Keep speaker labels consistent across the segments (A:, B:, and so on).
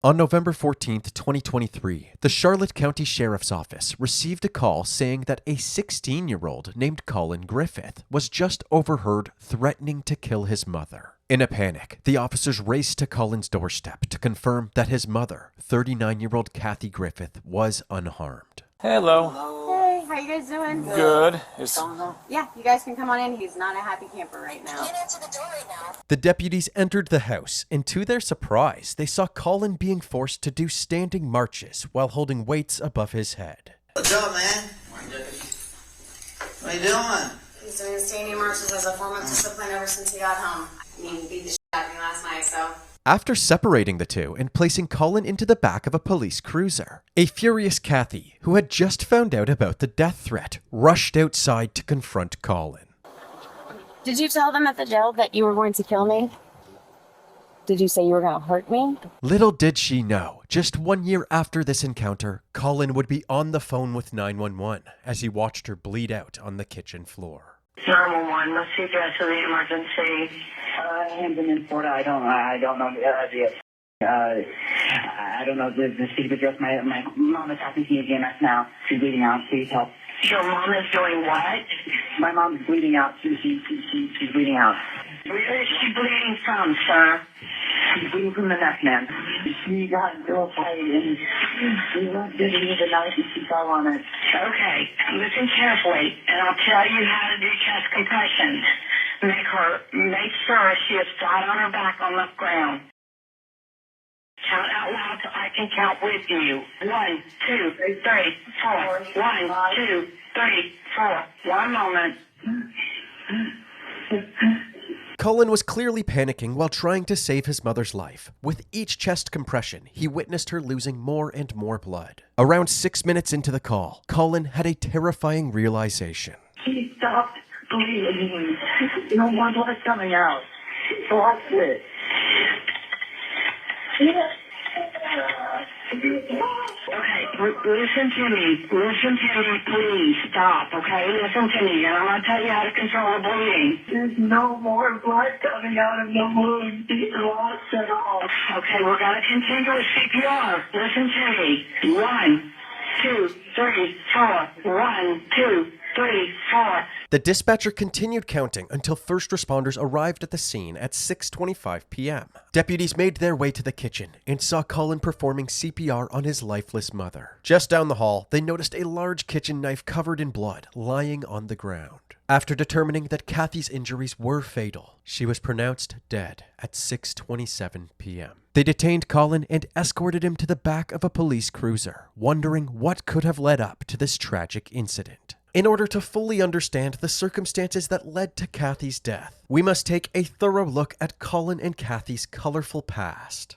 A: On November 14th, 2023, the Charlotte County Sheriff's Office received a call saying that a 16-year-old named Collin Griffith was just overheard threatening to kill his mother. In a panic, the officers raced to Collin's doorstep to confirm that his mother, 39-year-old Kathy Griffith, was unharmed.
B: Hello.
C: Hey, how you guys doing?
B: Good.
C: Yeah, you guys can come on in. He's not a happy camper right now.
D: Can't answer the door right now.
A: The deputies entered the house, and to their surprise, they saw Collin being forced to do standing marches while holding weights above his head.
E: What's up, man? What are you doing?
C: He's doing standing marches as a form of discipline ever since he got home. I mean, he beat the shit out of me last night, so...
A: After separating the two and placing Collin into the back of a police cruiser, a furious Kathy, who had just found out about the death threat, rushed outside to confront Collin.
F: Did you tell them at the jail that you were going to kill me? Did you say you were going to hurt me?
A: Little did she know, just 1 year after this encounter, Collin would be on the phone with 911 as he watched her bleed out on the kitchen floor.
G: 911, what's the address of the emergency? Hampton in Florida. I don't know I don't know the street address. My mom is talking to you again now. She's bleeding out. Please help. Your mom is doing what? My mom's bleeding out. She's bleeding out. Where is she bleeding from, sir? She's bleeding from the neck, man. She got real tight and she was giving me the knife and she fell on it. Okay, listen carefully, and I'll tell you how to do chest compressions. Make sure she is flat on her back on the ground. Count out loud so I can count with you. 1, 2, 3, 4. 1, 2, 3, 4. 1 moment.
A: Collin was clearly panicking while trying to save his mother's life. With each chest compression, he witnessed her losing more and more blood. Around 6 minutes into the call, Collin had a terrifying realization.
G: She stopped bleeding. No more blood coming out. Watch it. Okay, listen to me. Listen to me, please. Stop, okay? Listen to me, and I'm going to tell you how to control the bleeding. There's no more blood coming out of the wound. These lost at all. Okay, we're going to continue with CPR. Listen to me. 1, 2, 3, 4. 1, 2, 3, 4.
A: The dispatcher continued counting until first responders arrived at the scene at 6:25 p.m. Deputies made their way to the kitchen and saw Collin performing CPR on his lifeless mother. Just down the hall, they noticed a large kitchen knife covered in blood lying on the ground. After determining that Kathy's injuries were fatal, she was pronounced dead at 6:27 p.m. They detained Collin and escorted him to the back of a police cruiser, wondering what could have led up to this tragic incident. In order to fully understand the circumstances that led to Kathy's death, we must take a thorough look at Collin and Kathy's colorful past.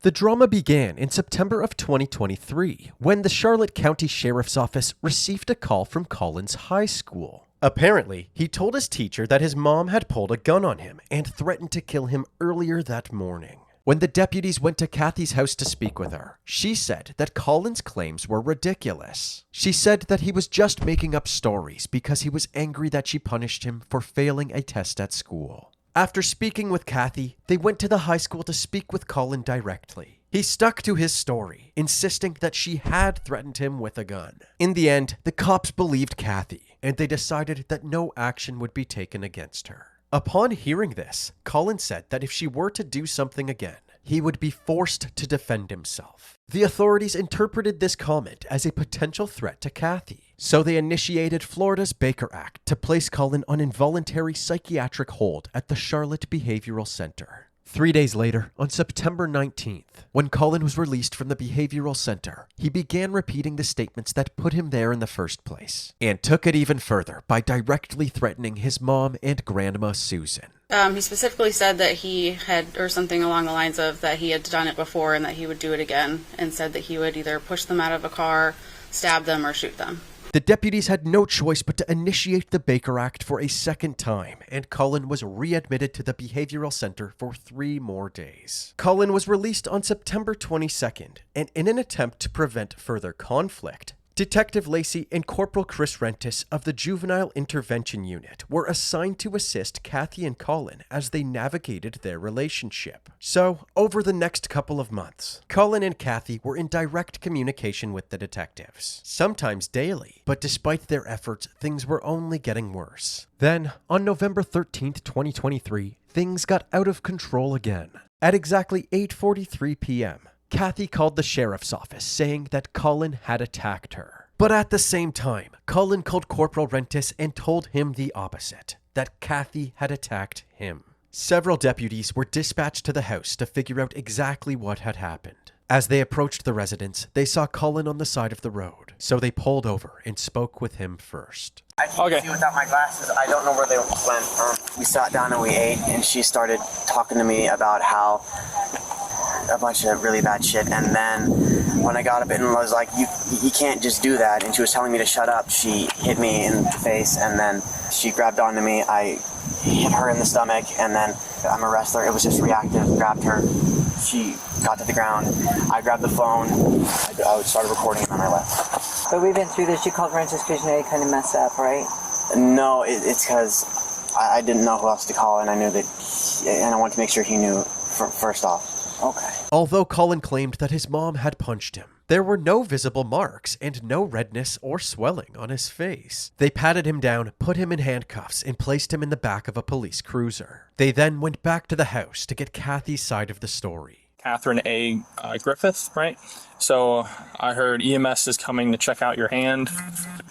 A: The drama began in September of 2023, when the Charlotte County Sheriff's Office received a call from Collin's high school. Apparently, he told his teacher that his mom had pulled a gun on him and threatened to kill him earlier that morning. When the deputies went to Kathy's house to speak with her, she said that Collin's claims were ridiculous. She said that he was just making up stories because he was angry that she punished him for failing a test at school. After speaking with Kathy, they went to the high school to speak with Collin directly. He stuck to his story, insisting that she had threatened him with a gun. In the end, the cops believed Kathy, and they decided that no action would be taken against her. Upon hearing this, Collin said that if she were to do something again, he would be forced to defend himself. The authorities interpreted this comment as a potential threat to Kathy, so they initiated Florida's Baker Act to place Collin on involuntary psychiatric hold at the Charlotte Behavioral Center. 3 days later, on September 19th, when Collin was released from the Behavioral Center, he began repeating the statements that put him there in the first place, and took it even further by directly threatening his mom and grandma Susan.
H: He specifically said that he had, or something along the lines of that he had done it before and that he would do it again, and said that he would either push them out of a car, stab them, or shoot them.
A: The deputies had no choice but to initiate the Baker Act for a second time, and Collin was readmitted to the Behavioral Center for 3 more days. Collin was released on September 22nd, and in an attempt to prevent further conflict, Detective Lacey and Corporal Chris Rentis of the Juvenile Intervention Unit were assigned to assist Kathy and Collin as they navigated their relationship. So, over the next couple of months, Collin and Kathy were in direct communication with the detectives, sometimes daily, but despite their efforts, things were only getting worse. Then, on November 13th, 2023, things got out of control again. At exactly 8:43 p.m., Kathy called the sheriff's office saying that Collin had attacked her. But at the same time, Collin called Corporal Rentis and told him the opposite, that Kathy had attacked him. Several deputies were dispatched to the house to figure out exactly what had happened. As they approached the residence, they saw Collin on the side of the road, so they pulled over and spoke with him first.
B: I can't see without my glasses. I don't know where they went. We sat down and we ate, and she started talking to me about how a bunch of really bad shit. And then when I got up and was like, you can't just do that, and she was telling me to shut up, she hit me in the face, and then she grabbed onto me. I hit her in the stomach, and then I'm a wrestler. It was just reactive. Grabbed her. She got to the ground. I grabbed the phone. I started recording, and then I left.
D: But we've been through this. You called Rentis because you know you kind of messed up, right?
B: No, it's because I didn't know who else to call, and I knew that, and I wanted to make sure he knew first off. Okay.
A: Although Collin claimed that his mom had punched him, there were no visible marks and no redness or swelling on his face. They patted him down, put him in handcuffs, and placed him in the back of a police cruiser. They then went back to the house to get Kathy's side of the story.
E: Catherine A. Griffith, right? So I heard EMS is coming to check out your hand.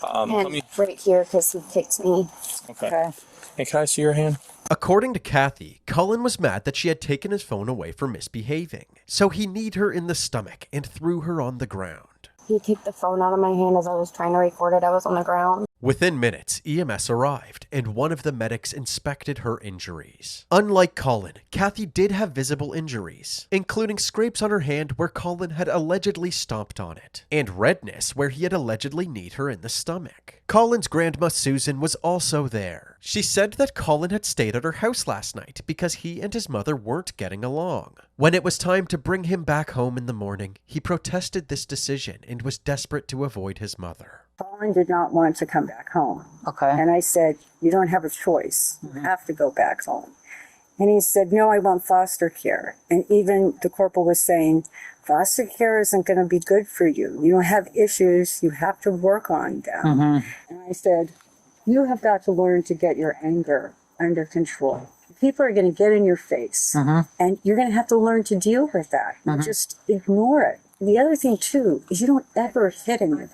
F: Right here, because he kicked me.
E: Okay. Hey, can I see your hand?
A: According to Kathy, Collin was mad that she had taken his phone away for misbehaving, so he kneed her in the stomach and threw her on the ground.
F: He kicked the phone out of my hand as I was trying to record it. I was on the ground.
A: Within minutes, EMS arrived, and one of the medics inspected her injuries. Unlike Collin, Kathy did have visible injuries, including scrapes on her hand where Collin had allegedly stomped on it, and redness where he had allegedly kneed her in the stomach. Collin's grandma Susan was also there. She said that Collin had stayed at her house last night because he and his mother weren't getting along. When it was time to bring him back home in the morning, he protested this decision and was desperate to avoid his mother.
I: Collin did not want to come back home.
D: Okay.
I: And I said, you don't have a choice. You have to go back home. And he said, no, I want foster care. And even the corporal was saying, foster care isn't going to be good for you. You don't have issues. You have to work on them. And I said, you have got to learn to get your anger under control. People are going to get in your face. And you're going to have to learn to deal with that. Just ignore it. And the other thing, too, is you don't ever hit anybody.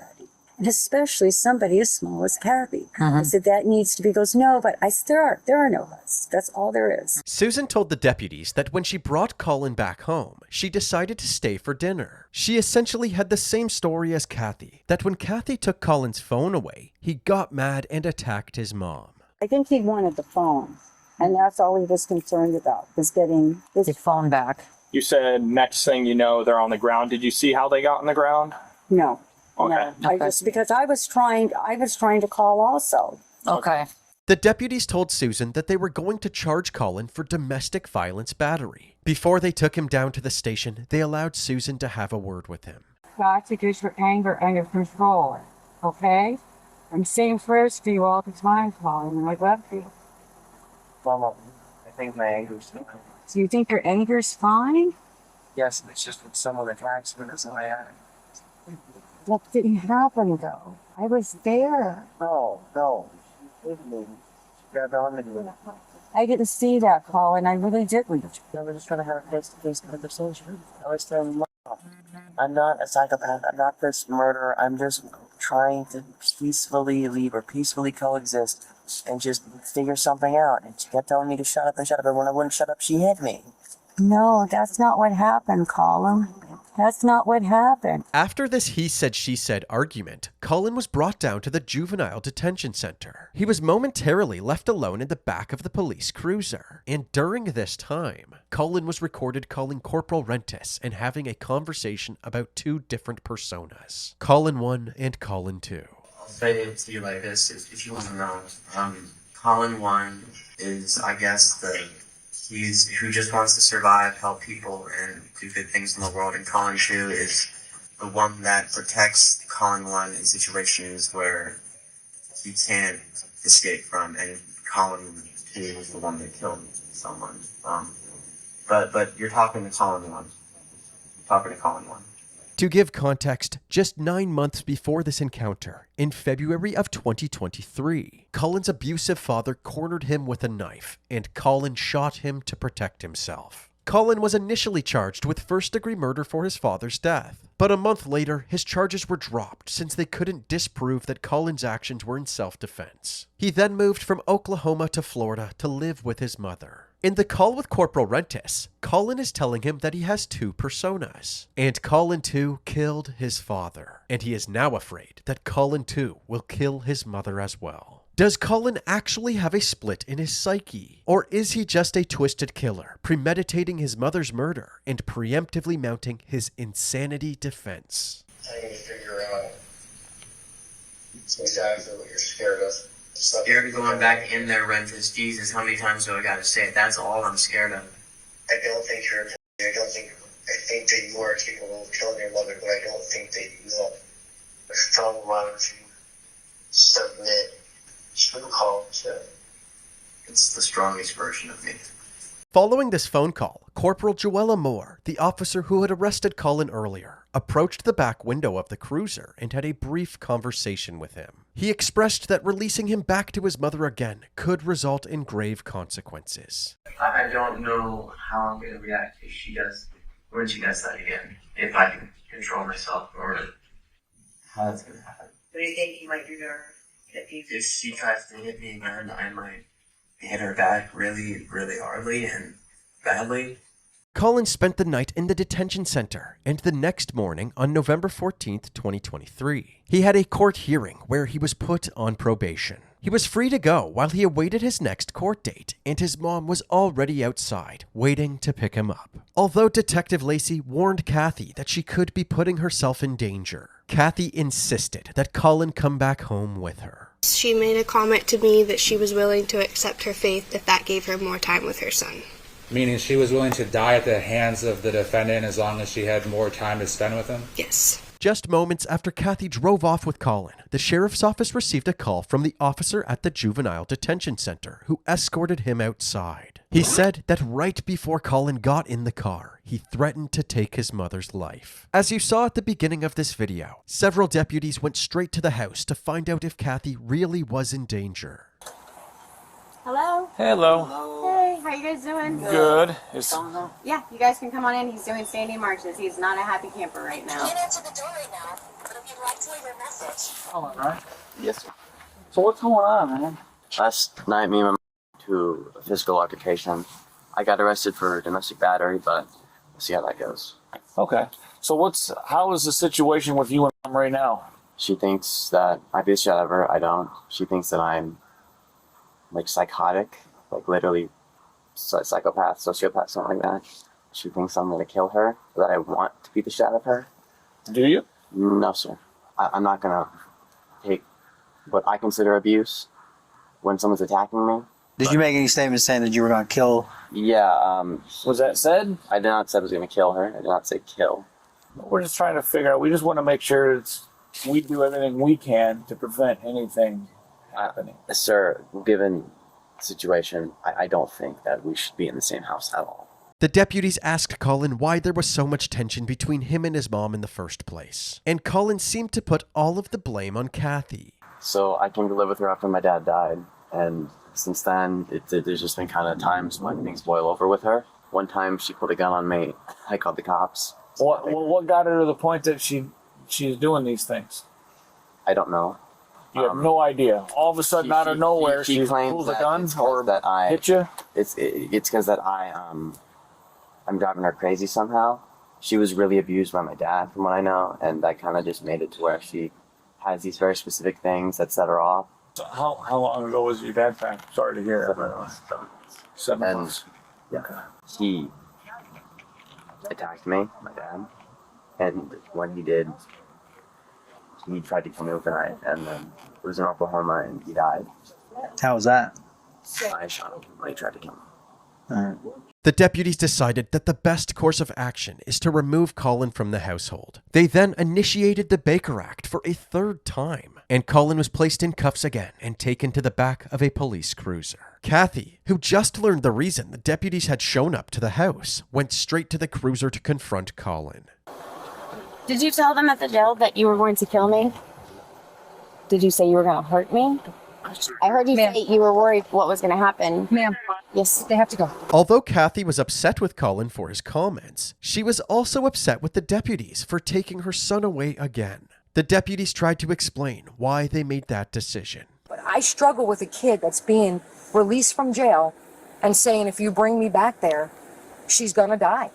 I: And especially somebody as small as Kathy. I said, that needs to be, goes, no, but there are no buts. That's all there is.
A: Susan told the deputies that when she brought Collin back home, she decided to stay for dinner. She essentially had the same story as Kathy, that when Kathy took Collin's phone away, he got mad and attacked his mom.
I: I think he wanted the phone. And that's all he was concerned about, was getting his
D: phone back.
E: You said next thing you know, they're on the ground. Did you see how they got on the ground?
I: No.
E: Okay.
I: No. Because I was trying to call also.
D: Okay.
A: The deputies told Susan that they were going to charge Collin for domestic violence battery. Before they took him down to the station, they allowed Susan to have a word with him.
I: Got to get your anger under control, okay? I'm saying prayers for you all the time, Collin, and I love you.
B: Well, I think my anger's fine.
I: Do you think your anger's fine?
B: Yes, it's just with some of the attacks, but that's how I act.
I: What didn't happen, though? I was there.
B: No. She hit me. She grabbed onto me.
I: I didn't see that, Collin. I really didn't.
B: I was just trying to have a face-to-face conversation. I was telling Mom, I'm not a psychopath. I'm not this murderer. I'm just trying to peacefully leave or peacefully coexist and just figure something out. And she kept telling me to shut up. And when I wouldn't shut up, she hit me.
I: No, that's not what happened, Collin. That's not what happened.
A: After this he said, she said argument, Collin was brought down to the juvenile detention center. He was momentarily left alone in the back of the police cruiser. And during this time, Collin was recorded calling Corporal Rentis and having a conversation about two different personas, Collin 1 and Collin 2.
B: I'll say it to you like this, if you want to know. Collin 1 is, I guess, he's who just wants to survive, help people, and do good things in the world. And Collin 2 is the one that protects Collin one in situations where he can't escape from, and Collin 2 was the one that killed someone. But you're talking to Collin 1. Talking to Collin 1.
A: To give context, just 9 months before this encounter, in February of 2023, Collin's abusive father cornered him with a knife, and Collin shot him to protect himself. Collin was initially charged with first-degree murder for his father's death, but a month later, his charges were dropped since they couldn't disprove that Collin's actions were in self-defense. He then moved from Oklahoma to Florida to live with his mother. In the call with Corporal Rentis, Collin is telling him that he has 2 personas, and Collin 2 killed his father, and he is now afraid that Collin 2 will kill his mother as well. Does Collin actually have a split in his psyche, or is he just a twisted killer, premeditating his mother's murder and preemptively mounting his insanity defense?
J: I need to figure out exactly what you're scared of.
B: Scared of going back in there, Rentis. Jesus, how many times do I gotta say it? That's all I'm scared of.
J: I don't think you're. I think that you are capable of killing your mother, but I don't think that you will. A strong mind to submit to the call to.
B: It's the strongest version of me.
A: Following this phone call, Corporal Joella Moore, the officer who had arrested Collin earlier, approached the back window of the cruiser and had a brief conversation with him. He expressed that releasing him back to his mother again could result in grave consequences.
B: I don't know how I'm going to react if she does that again. If I can control myself, or how that's going to happen.
D: What do you think he might do to her?
B: If she tries to hit me again, I might hit her back really, really hardly and badly.
A: Collin spent the night in the detention center, and the next morning, on November 14th, 2023, he had a court hearing where he was put on probation. He was free to go while he awaited his next court date, and his mom was already outside, waiting to pick him up. Although Detective Lacey warned Kathy that she could be putting herself in danger, Kathy insisted that Collin come back home with her.
K: She made a comment to me that she was willing to accept her fate if that gave her more time with her son.
L: Meaning she was willing to die at the hands of the defendant as long as she had more time to spend with him?
K: Yes.
A: Just moments after Kathy drove off with Collin, the sheriff's office received a call from the officer at the juvenile detention center who escorted him outside. He said that right before Collin got in the car, he threatened to take his mother's life. As you saw at the beginning of this video, several deputies went straight to the house to find out if Kathy really was in danger.
F: Hello?
E: Hello.
F: Hey, how you guys doing?
E: Good.
F: Yeah, you guys can come on in. He's doing standing marches. He's not a happy camper right now.
K: Can't answer the door right now, but if you'd like to leave a message.
E: All right.
B: Yes, sir.
E: So what's going on, man?
B: Last night, me and my mom to a physical altercation. I got arrested for domestic battery, but we'll see how that goes.
E: Okay. So how is the situation with you and mom right now?
B: She thinks that I beat the shit out of her. I don't. She thinks that I'm like psychotic, like literally psychopath, sociopath, something like that. She thinks I'm gonna kill her, that I want to beat the shit out of her.
E: Do you?
B: No, sir. I'm not gonna take what I consider abuse when someone's attacking me.
M: Did you make any statements saying that you were gonna kill?
B: Yeah,
E: Was that said?
B: I did not say I was gonna kill her. I did not say kill.
E: We're just trying to figure out. We just want to make sure we do everything we can to prevent anything happening.
B: Sir, given the situation, I don't think that we should be in the same house at all.
A: The deputies asked Collin why there was so much tension between him and his mom in the first place, and Collin seemed to put all of the blame on Kathy.
B: So I came to live with her after my dad died, and since then, there's just been kind of times when things boil over with her. One time she pulled a gun on me. I called the cops.
E: What got her to the point that she's doing these things?
B: I don't know.
E: You have no idea. All of a sudden, out of nowhere, she pulls a gun or
B: that I
E: hit you?
B: It's because that I'm driving her crazy somehow. She was really abused by my dad, from what I know, and that kind of just made it to where she has these very specific things that set her off.
E: So how long ago was your dad passed? Sorry to hear.
B: 7 months.
E: 7 months.
B: Yeah. Okay. He attacked me, my dad, and when he did, he tried to kill me overnight, and then it was in Oklahoma, and he died.
M: How was that?
B: I shot him when he tried to kill me.
A: The deputies decided that the best course of action is to remove Collin from the household. They then initiated the Baker Act for a third time, and Collin was placed in cuffs again and taken to the back of a police cruiser. Kathy, who just learned the reason the deputies had shown up to the house, went straight to the cruiser to confront Collin.
F: Did you tell them at the jail that you were going to kill me? Did you say you were going to hurt me? I heard you say you were worried what was going to happen.
N: Ma'am.
F: Yes.
N: They have to go.
A: Although Kathy was upset with Collin for his comments, she was also upset with the deputies for taking her son away again. The deputies tried to explain why they made that decision.
N: But I struggle with a kid that's being released from jail and saying, if you bring me back there, she's going to die.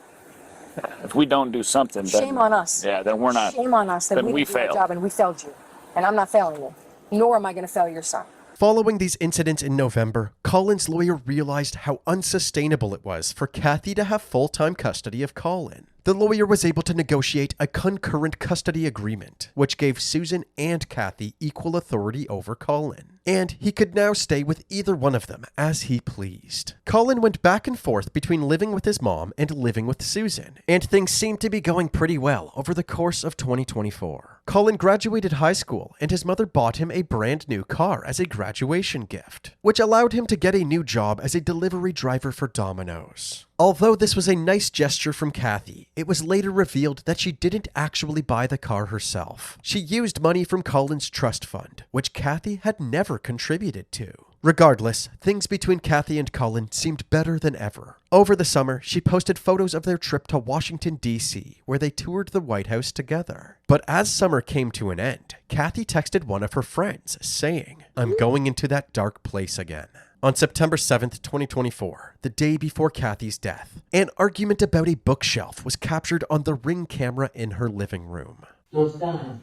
E: If we don't do something, then,
N: shame on us.
E: Yeah, then we're not.
N: Shame on us that
E: then
N: we didn't do our
E: failed.
N: job and we failed you. And I'm not failing you. Nor am I going to fail your son.
A: Following these incidents in November, Collin's lawyer realized how unsustainable it was for Kathy to have full-time custody of Collin. The lawyer was able to negotiate a concurrent custody agreement, which gave Susan and Kathy equal authority over Collin. And he could now stay with either one of them as he pleased. Collin went back and forth between living with his mom and living with Susan, and things seemed to be going pretty well over the course of 2024. Collin graduated high school, and his mother bought him a brand new car as a graduation gift, which allowed him to get a new job as a delivery driver for Domino's. Although this was a nice gesture from Kathy, it was later revealed that she didn't actually buy the car herself. She used money from Collin's trust fund, which Kathy had never contributed to. Regardless, things between Kathy and Collin seemed better than ever. Over the summer, she posted photos of their trip to Washington, D.C., where they toured the White House together. But as summer came to an end, Kathy texted one of her friends, saying, "I'm going into that dark place again." On September 7th, 2024, the day before Kathy's death, an argument about a bookshelf was captured on the Ring camera in her living room.
O: No, stop.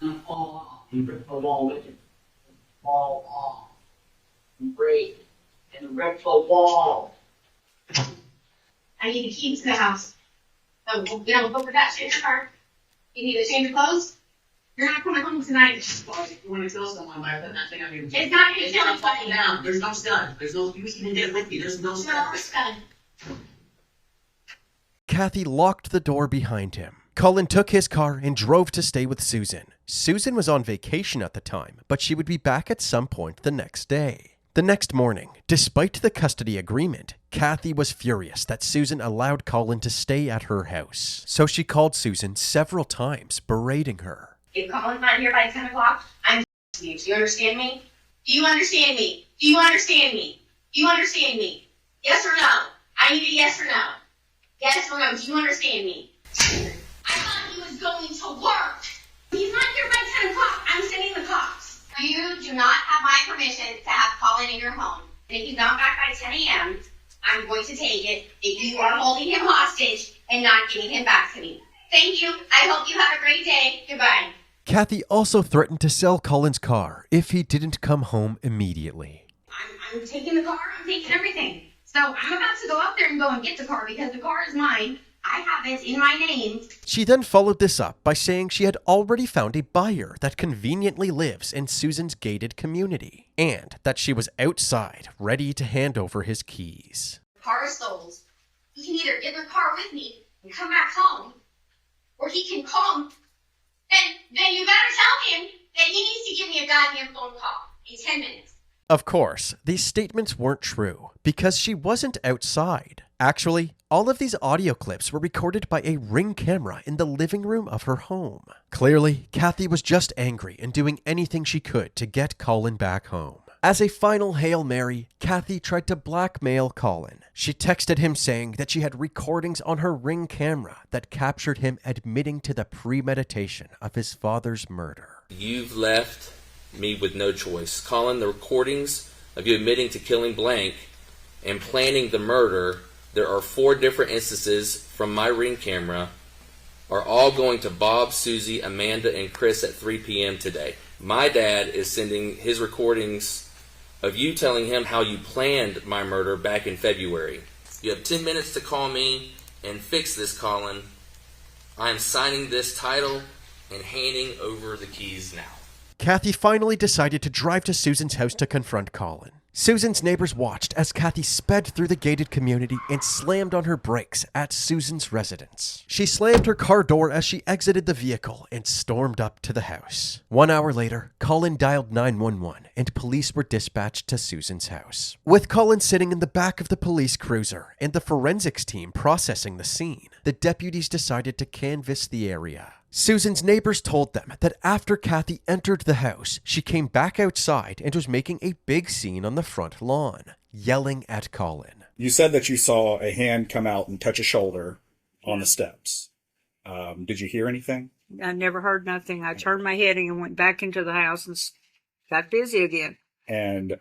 O: Not fall off. You rip the wall with it. Fall off. Break. And rip the wall.
C: I need the keys to the house. So, you know, go for that shit in your car. You need to change your clothes. You're not coming home tonight.
O: Well, if you want to kill someone by putting that thing on your
C: It's not gonna
O: it's
C: kill
O: not falling
C: anybody.
O: down. There's no stun. There's no, you even get with me. There's no
C: No,
O: stun.
C: it's done.
A: Kathy locked the door behind him. Collin took his car and drove to stay with Susan. Susan was on vacation at the time, but she would be back at some point the next day. The next morning, despite the custody agreement, Kathy was furious that Susan allowed Collin to stay at her house. So she called Susan several times, berating her.
C: If Collin's not here by 10 o'clock, I'm you. Do you understand me? Do you understand me? Do you understand me? Do you understand me? Yes or no? I need a yes or no. Yes or no? Do you understand me? I thought he was going to work. He's not here by 10 o'clock. I'm sending the cops. You do not have my permission to have Collin in your home. And if he's not back by 10 a.m., I'm going to take it if you are holding him hostage and not getting him back to me. Thank you. I hope you have a great day. Goodbye.
A: Kathy also threatened to sell Collin's car if he didn't come home immediately.
C: I'm taking the car. I'm taking everything. So I'm about to go out there and go and get the car because the car is mine. I have it in my name.
A: She then followed this up by saying she had already found a buyer that conveniently lives in Susan's gated community, and that she was outside, ready to hand over his keys.
C: The car is sold. He can either get the car with me and come back home, or he can come. Then you better tell him that he needs to give me a goddamn phone call in 10 minutes.
A: Of course, these statements weren't true, because she wasn't outside. Actually, all of these audio clips were recorded by a Ring camera in the living room of her home. Clearly, Kathy was just angry and doing anything she could to get Collin back home. As a final Hail Mary, Kathy tried to blackmail Collin. She texted him saying that she had recordings on her Ring camera that captured him admitting to the premeditation of his father's murder.
P: You've left me with no choice. Collin, the recordings of you admitting to killing blank and planning the murder, there are 4 different instances from my Ring camera, are all going to Bob, Susie, Amanda, and Chris at 3 p.m. today. My dad is sending his recordings of you telling him how you planned my murder back in February. You have 10 minutes to call me and fix this, Collin. I am signing this title and handing over the keys now.
A: Kathy finally decided to drive to Susan's house to confront Collin. Susan's neighbors watched as Kathy sped through the gated community and slammed on her brakes at Susan's residence. She slammed her car door as she exited the vehicle and stormed up to the house. 1 hour later, Collin dialed 911 and police were dispatched to Susan's house. With Collin sitting in the back of the police cruiser and the forensics team processing the scene, the deputies decided to canvass the area. Susan's neighbors told them that after Kathy entered the house, she came back outside and was making a big scene on the front lawn, yelling at Collin.
Q: You said that you saw a hand come out and touch a shoulder on the steps. Did you hear anything?
R: I never heard nothing. I turned my head and went back into the house and got busy again.
Q: And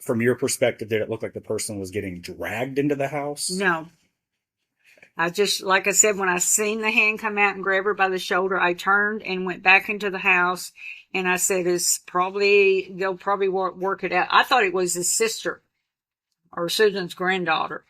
Q: from your perspective, did it look like the person was getting dragged into the house?
R: No. I just, like I said, when I seen the hand come out and grab her by the shoulder, I turned and went back into the house, and I said, they'll probably work it out. I thought it was his sister or Susan's granddaughter.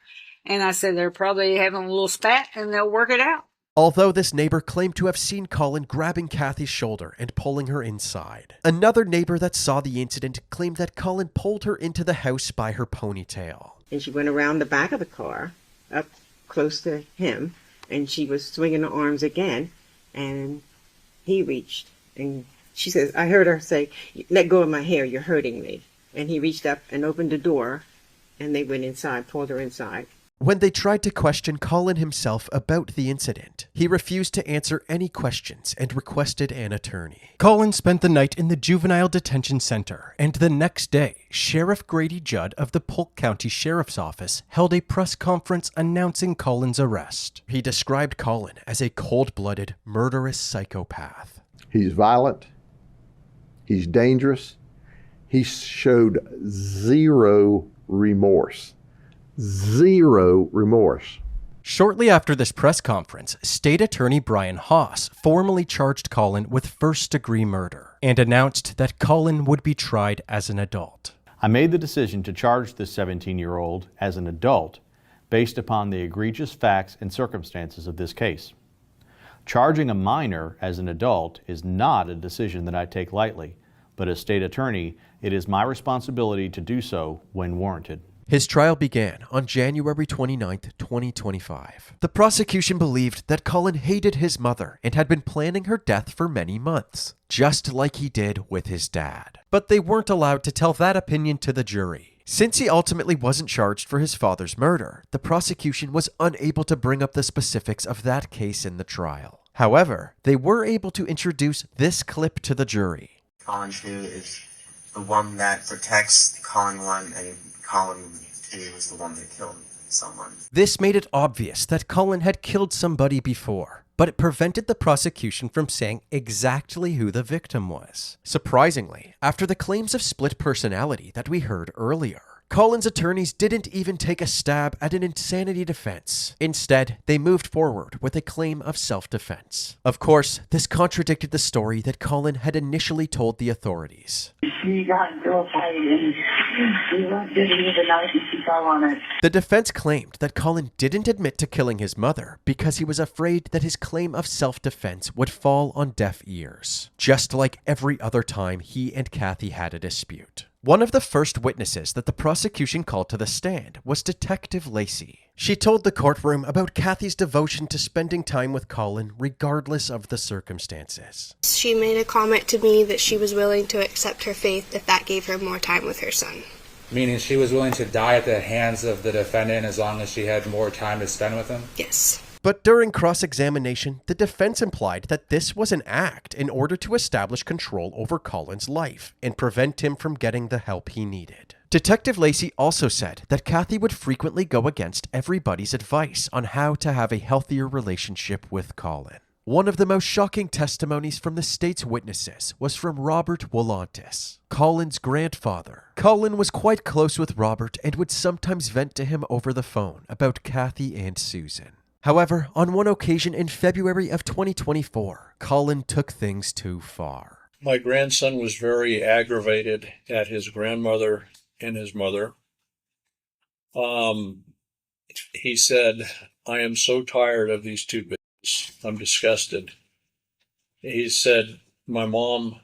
R: And I said, they're probably having a little spat and they'll work it out.
A: Although this neighbor claimed to have seen Collin grabbing Kathy's shoulder and pulling her inside. Another neighbor that saw the incident claimed that Collin pulled her into the house by her ponytail.
S: And she went around the back of the car, up close to him, and she was swinging her arms again, and he reached, and she says, I heard her say, let go of my hair, you're hurting me. And he reached up and opened the door, and they went inside, pulled her inside.
A: When they tried to question Collin himself about the incident, he refused to answer any questions and requested an attorney. Collin spent the night in the Juvenile Detention Center, and the next day, Sheriff Grady Judd of the Polk County Sheriff's Office held a press conference announcing Collin's arrest. He described Collin as a cold-blooded, murderous psychopath.
T: He's violent. He's dangerous. He showed zero remorse. Zero remorse.
A: Shortly after this press conference, State Attorney Brian Haas formally charged Collin with first-degree murder and announced that Collin would be tried as an adult.
U: I made the decision to charge this 17-year-old as an adult based upon the egregious facts and circumstances of this case. Charging a minor as an adult is not a decision that I take lightly, but as state attorney, it is my responsibility to do so when warranted.
A: His trial began on January 29, 2025. The prosecution believed that Collin hated his mother and had been planning her death for many months, just like he did with his dad. But they weren't allowed to tell that opinion to the jury. Since he ultimately wasn't charged for his father's murder, the prosecution was unable to bring up the specifics of that case in the trial. However, they were able to introduce this clip to the jury.
B: Collin 2 is the one that protects Collin 1, and Collin 2 is the one that killed someone.
A: This made it obvious that Collin had killed somebody before, but it prevented the prosecution from saying exactly who the victim was. Surprisingly, after the claims of split personality that we heard earlier, Collin's attorneys didn't even take a stab at an insanity defense. Instead, they moved forward with a claim of self-defense. Of course, this contradicted the story that Collin had initially told the authorities.
G: She got real tight and we went to the night and she fell on it.
A: The defense claimed that Collin didn't admit to killing his mother because he was afraid that his claim of self-defense would fall on deaf ears, just like every other time he and Kathy had a dispute. One of the first witnesses that the prosecution called to the stand was Detective Lacey. She told the courtroom about Kathy's devotion to spending time with Collin regardless of the circumstances.
K: She made a comment to me that she was willing to accept her faith if that gave her more time with her son.
L: Meaning she was willing to die at the hands of the defendant as long as she had more time to spend with him?
K: Yes.
A: But during cross-examination, the defense implied that this was an act in order to establish control over Collin's life and prevent him from getting the help he needed. Detective Lacey also said that Kathy would frequently go against everybody's advice on how to have a healthier relationship with Collin. One of the most shocking testimonies from the state's witnesses was from Robert Wolantis, Collin's grandfather. Collin was quite close with Robert and would sometimes vent to him over the phone about Kathy and Susan. However, on one occasion in February of 2024, Collin took things too far.
V: My grandson was very aggravated at his grandmother and his mother. He said, I am so tired of these two bitches. I'm disgusted. He said, my mom,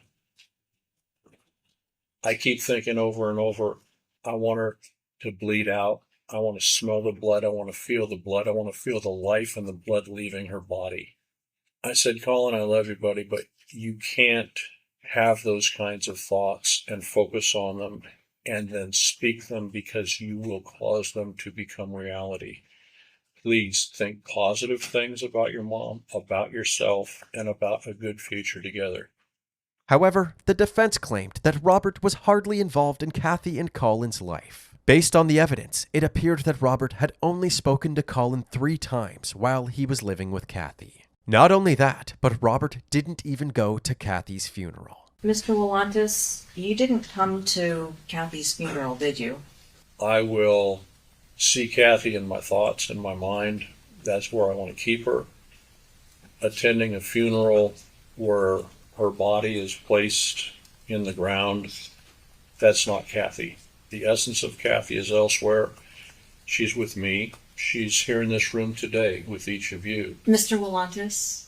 V: I keep thinking over and over, I want her to bleed out. I want to smell the blood. I want to feel the blood. I want to feel the life and the blood leaving her body. I said, Collin, I love you, buddy, but you can't have those kinds of thoughts and focus on them and then speak them, because you will cause them to become reality. Please think positive things about your mom, about yourself, and about a good future together.
A: However, the defense claimed that Robert was hardly involved in Kathy and Collin's life. Based on the evidence, it appeared that Robert had only spoken to Collin 3 times while he was living with Kathy. Not only that, but Robert didn't even go to Kathy's funeral.
H: Mr. Willantis, you didn't come to Kathy's funeral, did you?
V: I will see Kathy in my thoughts, in my mind. That's where I want to keep her. Attending a funeral where her body is placed in the ground, that's not Kathy. The essence of Kathy is elsewhere. She's with me. She's here in this room today with each of you.
H: Mr. Willantis?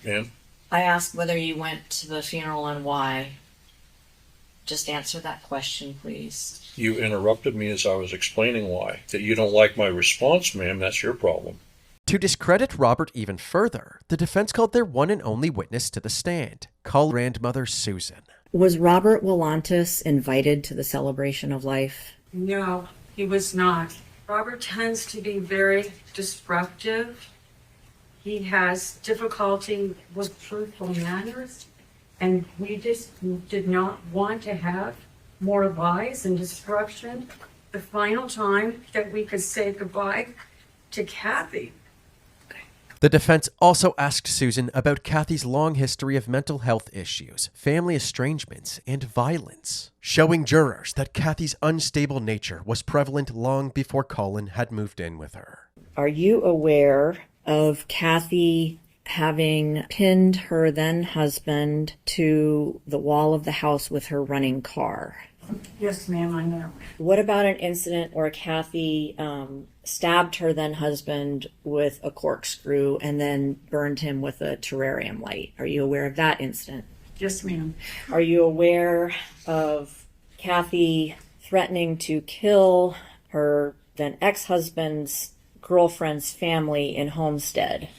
V: Ma'am?
H: I asked whether you went to the funeral and why. Just answer that question, please.
V: You interrupted me as I was explaining why. That you don't like my response, ma'am, that's your problem.
A: To discredit Robert even further, the defense called their one and only witness to the stand, Collin's grandmother Susan.
H: Was Robert Willantis invited to the celebration of life?
R: No, he was not. Robert tends to be very disruptive. He has difficulty with truthful manners, and we just did not want to have more lies and disruption. The final time that we could say goodbye to Kathy.
A: The defense also asked Susan about Kathy's long history of mental health issues, family estrangements, and violence, showing jurors that Kathy's unstable nature was prevalent long before Collin had moved in with her.
H: Are you aware of Kathy having pinned her then husband to the wall of the house with her running car?
R: Yes, ma'am, I know.
H: What about an incident where Kathy stabbed her then husband with a corkscrew and then burned him with a terrarium light? Are you aware of that incident?
R: Yes, ma'am.
H: Are you aware of Kathy threatening to kill her then ex-husband's girlfriend's family in Homestead?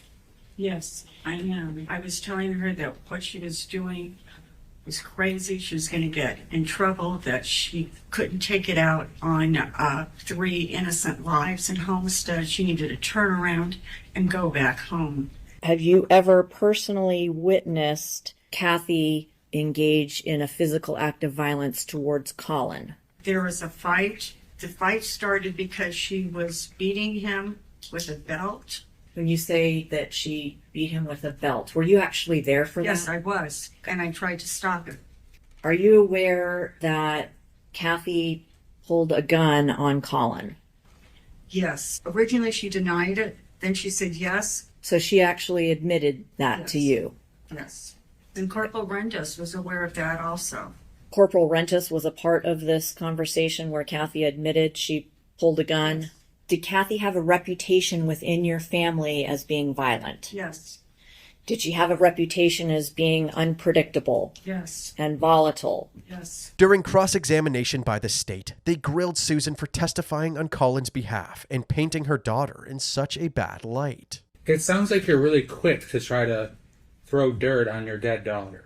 R: Yes, I am. I was telling her that what she was doing was crazy. She was going to get in trouble, that she couldn't take it out on 3 innocent lives in Homestead. She needed to turn around and go back home.
H: Have you ever personally witnessed Kathy engage in a physical act of violence towards Collin?
R: There was a fight. The fight started because she was beating him with a belt.
H: When you say that she beat him with a belt, were you actually there for that?
R: Yes, I was, and I tried to stop it.
H: Are you aware that Kathy pulled a gun on Collin?
R: Yes. Originally she denied it, then she said yes.
H: So she actually admitted that to you?
R: Yes. And Corporal Rendas was aware of that also.
H: Corporal Rentas was a part of this conversation where Kathy admitted she pulled a gun? Yes. Did Kathy have a reputation within your family as being violent?
R: Yes.
H: Did she have a reputation as being unpredictable?
R: Yes.
H: And volatile?
R: Yes.
A: During cross-examination by the state, they grilled Susan for testifying on Collin's behalf and painting her daughter in such a bad light.
L: It sounds like you're really quick to try to throw dirt on your dead daughter.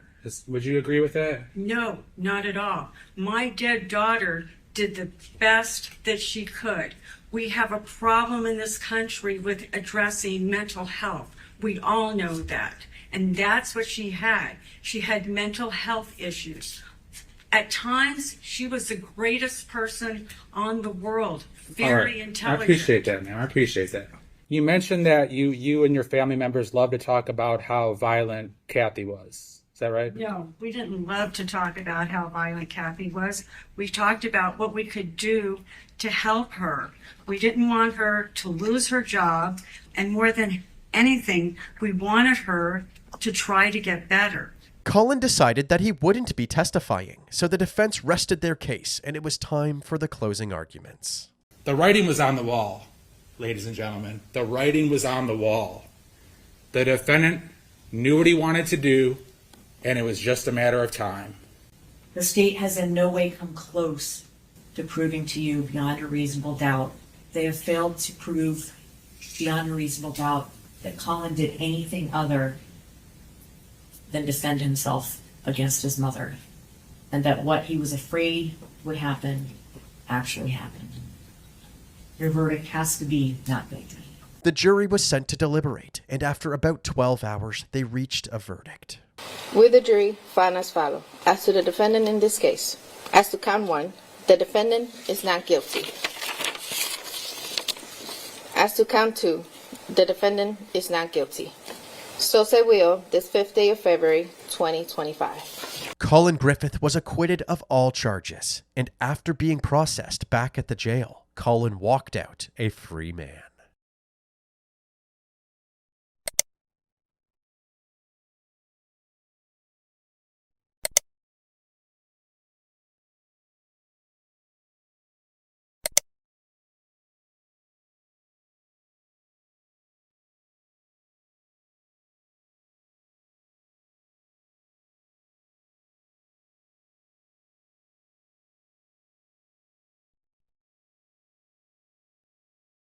L: Would you agree with that?
R: No, not at all. My dead daughter did the best that she could. We have a problem in this country with addressing mental health. We all know that. And that's what she had. She had mental health issues. At times, she was the greatest person on the world. Very intelligent.
L: I appreciate that, man. I appreciate that. You mentioned that you and your family members love to talk about how violent Kathy was. Is that right?
R: No, we didn't love to talk about how violent Kathy was. We talked about what we could do to help her. We didn't want her to lose her job, and more than anything, we wanted her to try to get better.
A: Collin decided that he wouldn't be testifying, so the defense rested their case, and it was time for the closing arguments.
L: The writing was on the wall, ladies and gentlemen. The writing was on the wall. The defendant knew what he wanted to do, and it was just a matter of time.
H: The state has in no way come close to proving to you beyond a reasonable doubt. They have failed to prove beyond a reasonable doubt that Collin did anything other than defend himself against his mother, and that what he was afraid would happen actually happened. Your verdict has to be not guilty.
A: The jury was sent to deliberate, and after about 12 hours, they reached a verdict.
I: Will the jury find as follows? As to the defendant in this case, as to count 1, the defendant is not guilty. As to count 2, the defendant is not guilty. So say will this 5th day of February, 2025.
A: Collin Griffith was acquitted of all charges, and after being processed back at the jail, Collin walked out a free man.